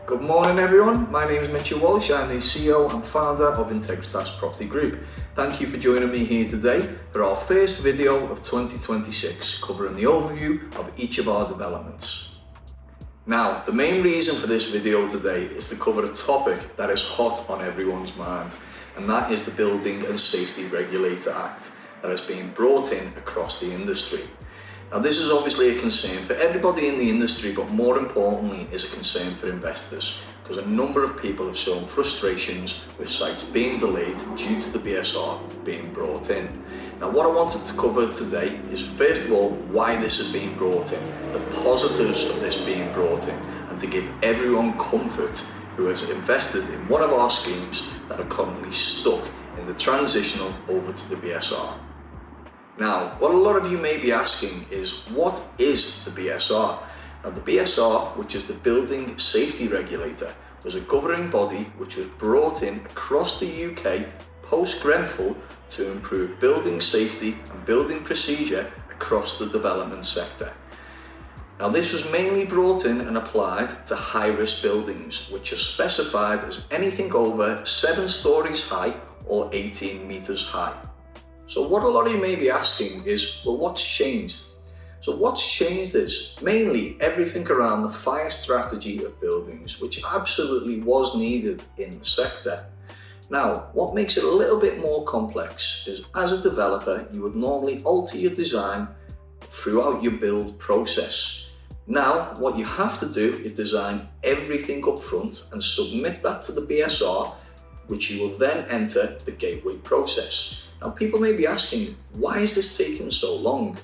Good morning everyone, my name is Mitchell Walsh. I'm the CEO and founder of Integritas Property Group. Thank you for joining me here today for our first video of 2026, covering the overview of each of our developments. Now, the main reason for this video today is to cover a topic that is hot on everyone's mind, and that is the Building Safety Regulator Act that has been brought in across the industry. Now, this is obviously a concern for everybody in the industry, but more importantly is a concern for investors, because a number of people have shown frustrations with sites being delayed due to the BSR being brought in. Now, what I wanted to cover today is, first of all, why this has been brought in, the positives of this being brought in, and to give everyone comfort who has invested in one of our schemes that are currently stuck in the transitional over to the BSR. Now, what a lot of you may be asking is, what is the BSR? Now, the BSR, which is the Building Safety Regulator, was a governing body which was brought in across the UK post-Grenfell to improve building safety and building procedure across the development sector. Now, this was mainly brought in and applied to high-risk buildings, which are specified as anything over 7 stories high or 18 metres high. So what a lot of you may be asking is, well, what's changed? So what's changed is mainly everything around the fire strategy of buildings, which absolutely was needed in the sector. Now, what makes it a little bit more complex is, as a developer, you would normally alter your design throughout your build process. Now, what you have to do is design everything up front and submit that to the BSR, which you will then enter the gateway process. Now, people may be asking, why is this taking so long?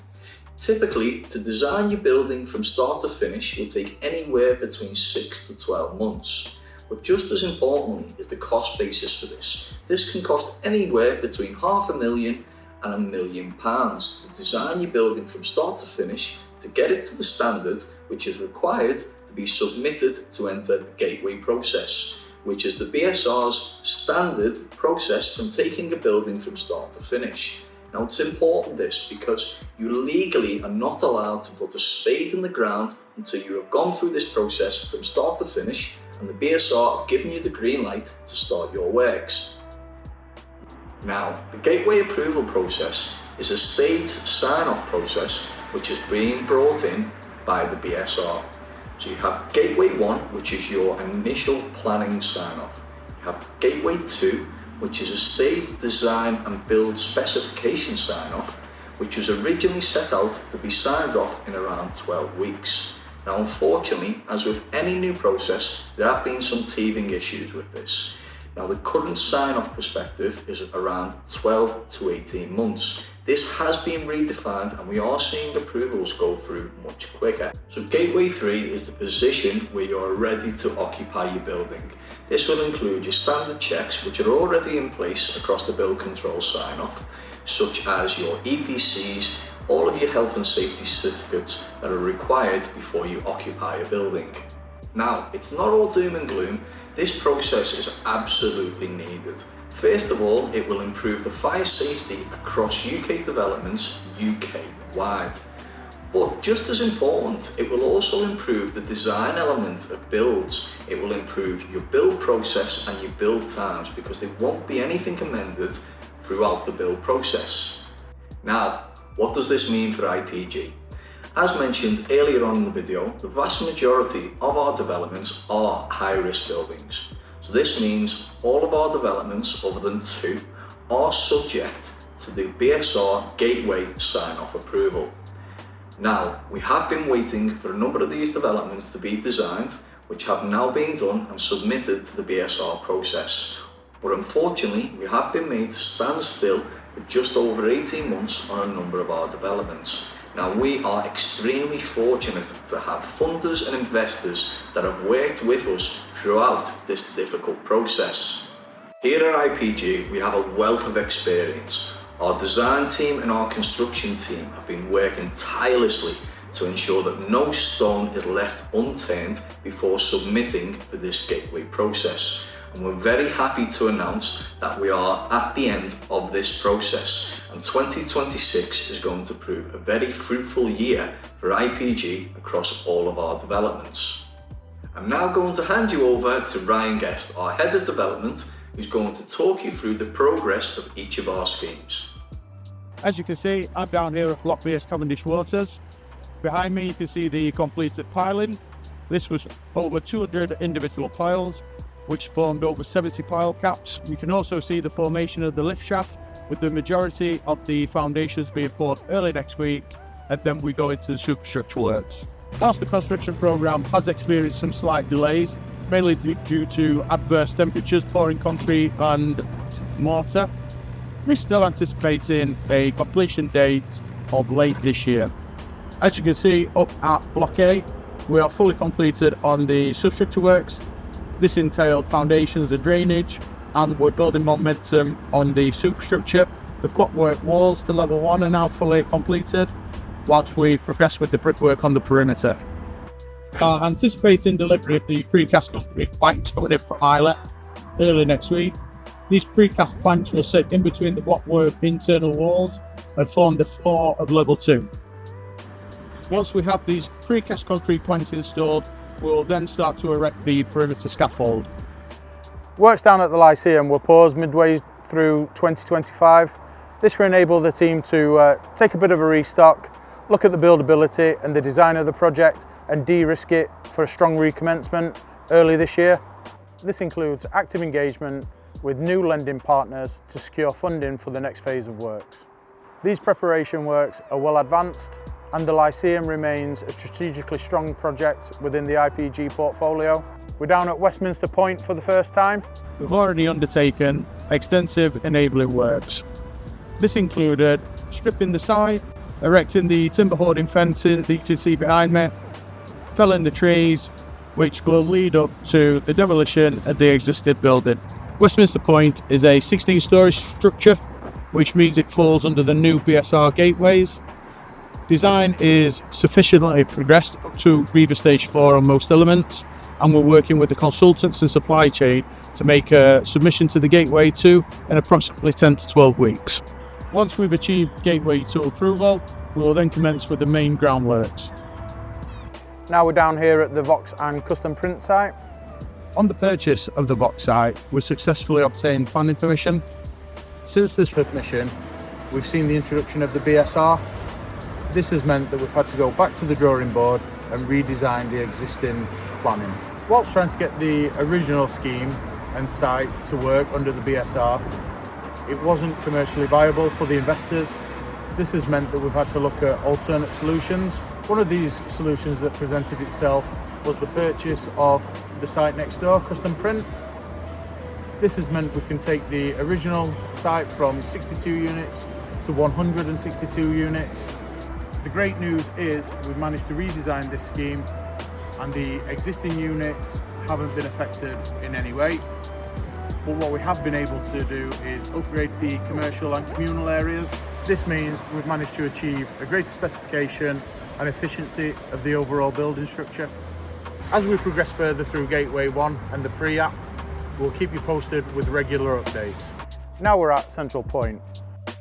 Typically, to design your building from start to finish will take anywhere between 6 to 12 months. But just as importantly is the cost basis for this. This can cost anywhere between £500,000 and £1 million to design your building from start to finish, to get it to the standard which is required to be submitted to enter the gateway process, which is the BSR's standard process from taking a building from start to finish. Now, it's important this because you legally are not allowed to put a spade in the ground until you have gone through this process from start to finish and the BSR have given you the green light to start your works. Now, the gateway approval process is a staged sign-off process which is being brought in by the BSR. So you have Gateway 1, which is your initial planning sign-off. You have Gateway 2, which is a staged design and build specification sign-off, which was originally set out to be signed off in around 12 weeks. Now, unfortunately, as with any new process, there have been some teething issues with this. Now, the current sign-off perspective is around 12 to 18 months. This has been redefined and we are seeing approvals go through much quicker. So Gateway 3 is the position where you're ready to occupy your building. This will include your standard checks which are already in place across the build control sign-off, such as your EPCs, all of your health and safety certificates that are required before you occupy a building. Now, it's not all doom and gloom. This process is absolutely needed. First of all, it will improve the fire safety across UK developments UK-wide. But just as important, it will also improve the design element of builds. It will improve your build process and your build times because there won't be anything amended throughout the build process. Now, what does this mean for IPG? As mentioned earlier on in the video, the vast majority of our developments are high-risk buildings. So this means all of our developments, other than 2, are subject to the BSR Gateway sign-off approval. Now, we have been waiting for a number of these developments to be designed, which have now been done and submitted to the BSR process. But unfortunately, we have been made to stand still for just over 18 months on a number of our developments. Now, we are extremely fortunate to have funders and investors that have worked with us throughout this difficult process. Here at IPG, we have a wealth of experience. Our design team and our construction team have been working tirelessly to ensure that no stone is left unturned before submitting for this gateway process. And we're very happy to announce that we are at the end of this process, and 2026 is going to prove a very fruitful year for IPG across all of our developments. I'm now going to hand you over to Ryan Guest, our Head of Development, who's going to talk you through the progress of each of our schemes. As you can see, I'm down here at Block Base Cavendish Waters. Behind me you can see the completed piling. This was over 200 individual piles, which formed over 70 pile caps. You can also see the formation of the lift shaft, with the majority of the foundations being poured early next week, and then we go into the superstructure works. Whilst the construction programme has experienced some slight delays, mainly due to adverse temperatures pouring concrete and mortar, we're still anticipating a completion date of late this year. As you can see up at Block A, we are fully completed on the substructure works. This entailed foundations and drainage, and we're building momentum on the superstructure. The blockwork walls to level 1 are now fully completed, whilst we progress with the brickwork on the perimeter. Anticipating delivery of the precast concrete planks coming in from Islet early next week. These precast planks will sit in between the blockwork internal walls and form the floor of level 2. Once we have these precast concrete planks installed, we'll then start to erect the perimeter scaffold. Works down at the Lyceum will pause midway through 2025. This will enable the team to take a bit of a restock, look at the buildability and the design of the project, and de-risk it for a strong recommencement early this year. This includes active engagement with new lending partners to secure funding for the next phase of works. These preparation works are well advanced, and the Lyceum remains a strategically strong project within the IPG portfolio. We're down at Westminster Point for the first time. We've already undertaken extensive enabling works. This included stripping the site, erecting the timber hoarding fencing that you can see behind me, felling the trees, which will lead up to the demolition of the existing building. Westminster Point is a 16-storey structure, which means it falls under the new BSR gateways. Design is sufficiently progressed up to Reba Stage 4 on most elements, and we're working with the consultants and supply chain to make a submission to the Gateway 2 in approximately 10 to 12 weeks. Once we've achieved Gateway 2 approval, we will then commence with the main groundworks. Now we're down here at the Vox and Custom Print site. On the purchase of the Vox site, we successfully obtained planning permission. Since this permission, we've seen the introduction of the BSR. This has meant that we've had to go back to the drawing board and redesign the existing planning. Whilst trying to get the original scheme and site to work under the BSR, it wasn't commercially viable for the investors. This has meant that we've had to look at alternate solutions. One of these solutions that presented itself was the purchase of the site next door, Custom Print. This has meant we can take the original site from 62 units to 162 units. The great news is we've managed to redesign this scheme, and the existing units haven't been affected in any way. But what we have been able to do is upgrade the commercial and communal areas. This means we've managed to achieve a greater specification and efficiency of the overall building structure. As we progress further through Gateway 1 and the pre-app, we'll keep you posted with regular updates. Now we're at Central Point.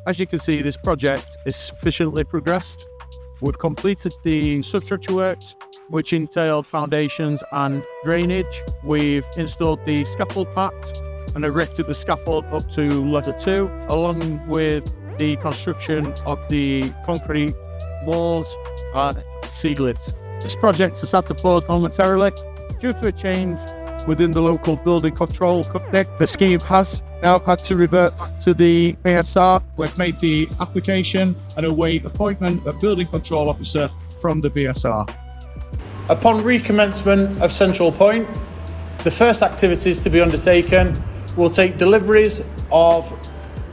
As you can see, this project is sufficiently progressed. We've completed the substructure works, which entailed foundations and drainage. We've installed the scaffold packs and erected the scaffold up to level 2, along with the construction of the concrete walls and ceilings. This project has had to pause momentarily due to a change within the local building control company. The scheme has now had to revert back to the BSR. We've made the application and await appointment of building control officer from the BSR. Upon recommencement of Central Point, the first activities to be undertaken will take deliveries of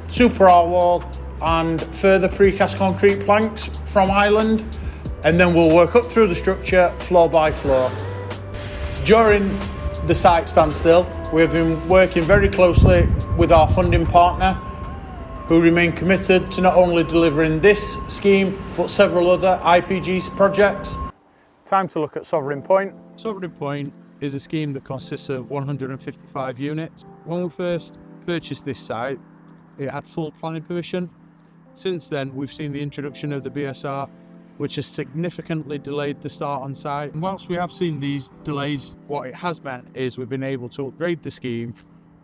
super R wall and further precast concrete planks from Ireland, and then we'll work up through the structure floor by floor. During the site standstill, we have been working very closely with our funding partner, who remain committed to not only delivering this scheme but several other IPG projects. Time to look at Sovereign Point. Sovereign Point is a scheme that consists of 155 units. When we first purchased this site, it had full planning permission. Since then, we've seen the introduction of the BSR, which has significantly delayed the start on site. And whilst we have seen these delays, what it has meant is we've been able to upgrade the scheme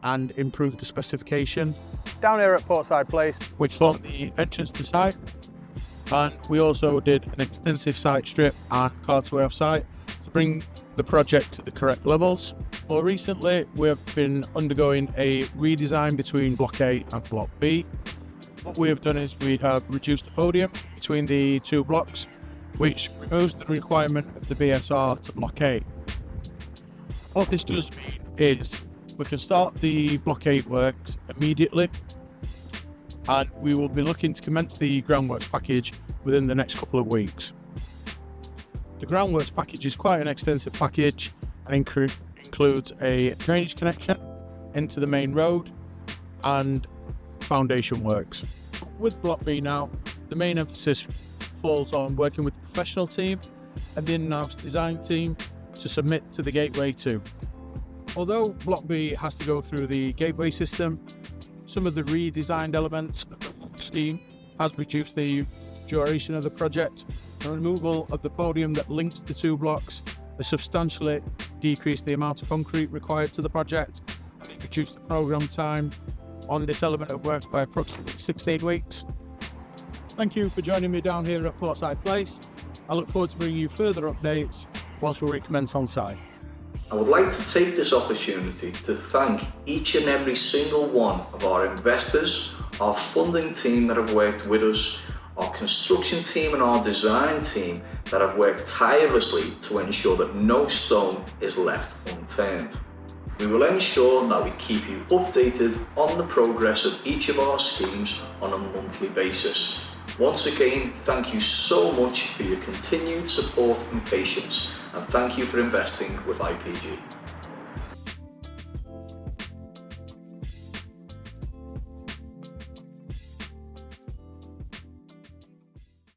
and improve the specification. Down here at Portside Place, which formed the entrance to site, and we also did an extensive site strip and cartway off site to bring the project to the correct levels. More recently, we've been undergoing a redesign between Block A and Block B. What we have done is we have reduced the podium between the two blocks, which removes the requirement of the BSR to Block A. What this does mean is we can start the Block 8 works immediately, and we will be looking to commence the groundworks package within the next couple of weeks. The groundworks package is quite an extensive package and includes a drainage connection into the main road and foundation works. With Block B now, the main emphasis falls on working with the professional team and the in-house design team to submit to the Gateway 2. Although Block B has to go through the gateway system, some of the redesigned elements of the scheme has reduced the duration of the project. The removal of the podium that links the two blocks has substantially decreased the amount of concrete required to the project, and it's reduced the programme time on this element of work by approximately 16 weeks. Thank you for joining me down here at Portside Place. I look forward to bringing you further updates whilst we recommence on site. I would like to take this opportunity to thank each and every single one of our investors, our funding team that have worked with us, our construction team and our design team that have worked tirelessly to ensure that no stone is left unturned. We will ensure that we keep you updated on the progress of each of our schemes on a monthly basis. Once again, thank you so much for your continued support and patience, and thank you for investing with IPG.